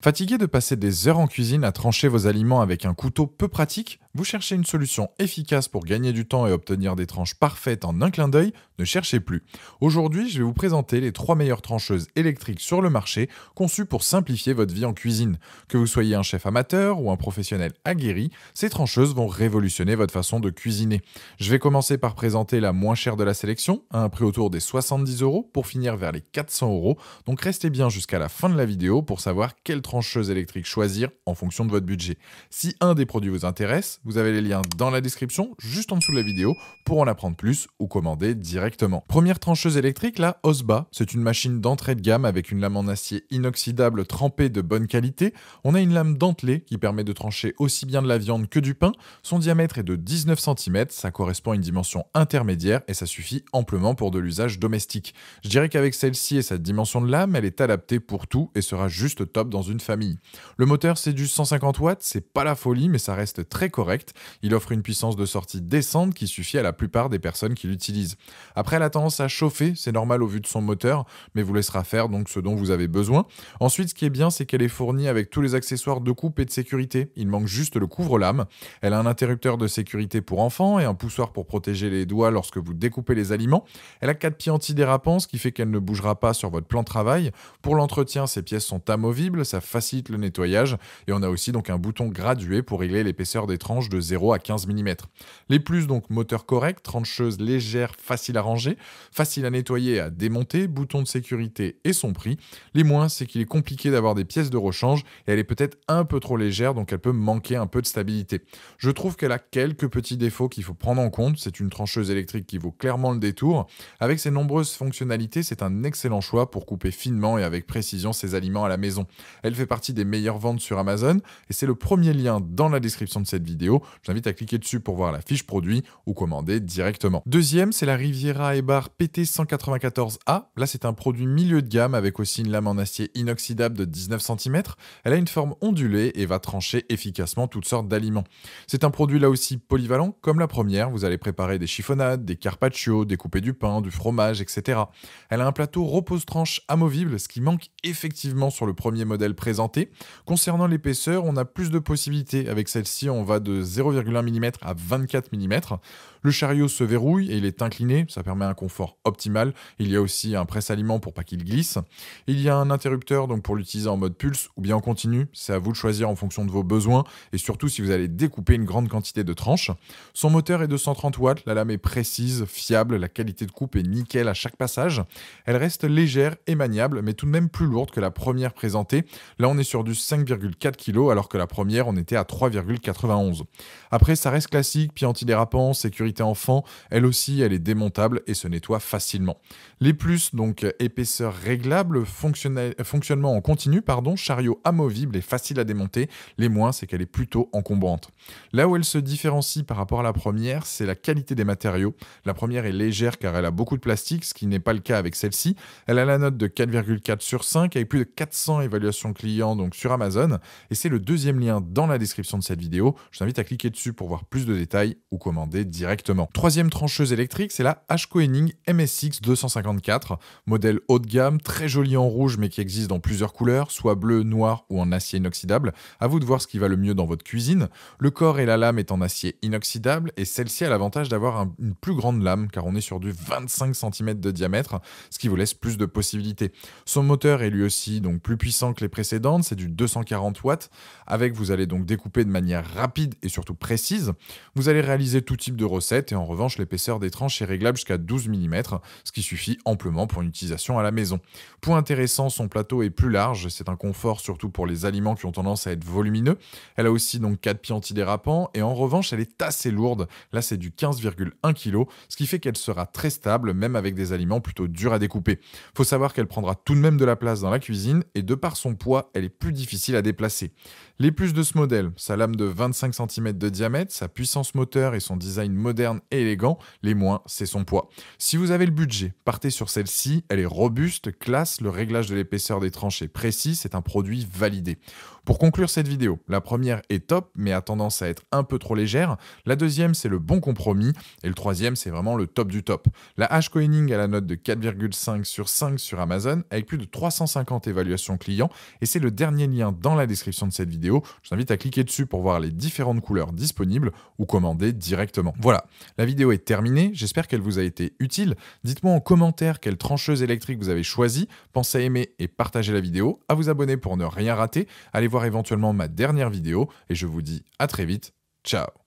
Fatigué de passer des heures en cuisine à trancher vos aliments avec un couteau peu pratique? Vous cherchez une solution efficace pour gagner du temps et obtenir des tranches parfaites en un clin d'œil? Ne cherchez plus. Aujourd'hui, je vais vous présenter les 3 meilleures trancheuses électriques sur le marché, conçues pour simplifier votre vie en cuisine. Que vous soyez un chef amateur ou un professionnel aguerri, ces trancheuses vont révolutionner votre façon de cuisiner. Je vais commencer par présenter la moins chère de la sélection, à un prix autour des 70 € pour finir vers les 400 €. Donc restez bien jusqu'à la fin de la vidéo pour savoir quelle trancheuse électrique choisir en fonction de votre budget. Si un des produits vous intéresse, vous avez les liens dans la description, juste en dessous de la vidéo, pour en apprendre plus ou commander directement. Première trancheuse électrique, la Osba. C'est une machine d'entrée de gamme avec une lame en acier inoxydable trempée de bonne qualité. On a une lame dentelée qui permet de trancher aussi bien de la viande que du pain. Son diamètre est de 19 cm, ça correspond à une dimension intermédiaire et ça suffit amplement pour de l'usage domestique. Je dirais qu'avec celle-ci et sa dimension de lame, elle est adaptée pour tout et sera juste top dans une famille. Le moteur, c'est du 150 watts, c'est pas la folie, mais ça reste très correct. Il offre une puissance de sortie décente qui suffit à la plupart des personnes qui l'utilisent. Après, elle a tendance à chauffer, c'est normal au vu de son moteur, mais vous laissera faire donc ce dont vous avez besoin. Ensuite, ce qui est bien, c'est qu'elle est fournie avec tous les accessoires de coupe et de sécurité. Il manque juste le couvre-lame. Elle a un interrupteur de sécurité pour enfants et un poussoir pour protéger les doigts lorsque vous découpez les aliments. Elle a 4 pieds antidérapants, ce qui fait qu'elle ne bougera pas sur votre plan de travail. Pour l'entretien, ces pièces sont amovibles, ça facilite le nettoyage et on a aussi donc un bouton gradué pour régler l'épaisseur des tranches de 0 à 15 mm. Les plus, donc moteur correct, trancheuse légère, facile à ranger, facile à nettoyer et à démonter, bouton de sécurité et son prix. Les moins, c'est qu'il est compliqué d'avoir des pièces de rechange et elle est peut-être un peu trop légère, donc elle peut manquer un peu de stabilité. Je trouve qu'elle a quelques petits défauts qu'il faut prendre en compte. C'est une trancheuse électrique qui vaut clairement le détour. Avec ses nombreuses fonctionnalités, c'est un excellent choix pour couper finement et avec précision ses aliments à la maison. Elle fait partie des meilleures ventes sur Amazon et c'est le premier lien dans la description de cette vidéo. Je t'invite à cliquer dessus pour voir la fiche produit ou commander directement. Deuxième, c'est la Riviera Ebar PT194A. Là, c'est un produit milieu de gamme avec aussi une lame en acier inoxydable de 19 cm. Elle a une forme ondulée et va trancher efficacement toutes sortes d'aliments. C'est un produit là aussi polyvalent, comme la première. Vous allez préparer des chiffonnades, des carpaccio, découper du pain, du fromage, etc. Elle a un plateau repose-tranche amovible, ce qui manque effectivement sur le premier modèle présenté. Concernant l'épaisseur, on a plus de possibilités. Avec celle-ci, on va de 0,1 mm à 24 mm. Le chariot se verrouille et il est incliné, ça permet un confort optimal. Il y a aussi un presse-aliment pour pas qu'il glisse. Il y a un interrupteur donc pour l'utiliser en mode pulse ou bien en continu. C'est à vous de choisir en fonction de vos besoins et surtout si vous allez découper une grande quantité de tranches. Son moteur est de 130 watts, la lame est précise, fiable, la qualité de coupe est nickel à chaque passage. Elle reste légère et maniable, mais tout de même plus lourde que la première présentée. Là, on est sur du 5,4 kg alors que la première, on était à 3,91. Après, ça reste classique, pied antidérapant, sécurité enfant. Elle aussi, elle est démontable et se nettoie facilement. Les plus, donc épaisseur réglable, fonctionnement en continu, chariot amovible et facile à démonter. Les moins, c'est qu'elle est plutôt encombrante. Là où elle se différencie par rapport à la première, c'est la qualité des matériaux. La première est légère car elle a beaucoup de plastique, ce qui n'est pas le cas avec celle-ci. Elle a la note de 4,4 sur 5 avec plus de 400 évaluations clients donc sur Amazon. Et c'est le deuxième lien dans la description de cette vidéo. Je t'invite à cliquer dessus pour voir plus de détails ou commander directement. Troisième trancheuse électrique, c'est la Ashko-Henning MSX 254. Modèle haut de gamme, très joli en rouge mais qui existe dans plusieurs couleurs, soit bleu, noir ou en acier inoxydable. À vous de voir ce qui va le mieux dans votre cuisine. Le corps et la lame est en acier inoxydable et celle-ci a l'avantage d'avoir une plus grande lame car on est sur du 25 cm de diamètre, ce qui vous laisse plus de possibilités. Son moteur est lui aussi donc plus puissant que les précédentes, c'est du 240 watts. Avec, vous allez donc découper de manière rapide et surtout précise. Vous allez réaliser tout type de recettes et en revanche, l'épaisseur des tranches est réglable jusqu'à 12 mm, ce qui suffit amplement pour une utilisation à la maison. Point intéressant, son plateau est plus large, c'est un confort surtout pour les aliments qui ont tendance à être volumineux. Elle a aussi donc 4 pieds antidérapants et en revanche, elle est assez lourde. Là, c'est du 15,1 kg, ce qui fait qu'elle sera très stable même avec des aliments plutôt durs à découper. Faut savoir qu'elle prendra tout de même de la place dans la cuisine et de par son poids, elle est plus difficile à déplacer. Les plus de ce modèle, sa lame de 25 cm de diamètre, sa puissance moteur et son design moderne et élégant. Les moins, c'est son poids. Si vous avez le budget, partez sur celle-ci. Elle est robuste, classe, le réglage de l'épaisseur des tranches est précis, c'est un produit validé. Pour conclure cette vidéo, la première est top, mais a tendance à être un peu trop légère. La deuxième, c'est le bon compromis. Et le troisième, c'est vraiment le top du top. La Ashko-Henning a la note de 4,5 sur 5 sur Amazon, avec plus de 350 évaluations clients. Et laisser le dernier lien dans la description de cette vidéo. Je vous invite à cliquer dessus pour voir les différentes couleurs disponibles ou commander directement. Voilà, la vidéo est terminée. J'espère qu'elle vous a été utile. Dites-moi en commentaire quelle trancheuse électrique vous avez choisie. Pensez à aimer et partager la vidéo, à vous abonner pour ne rien rater. Allez voir éventuellement ma dernière vidéo et je vous dis à très vite. Ciao.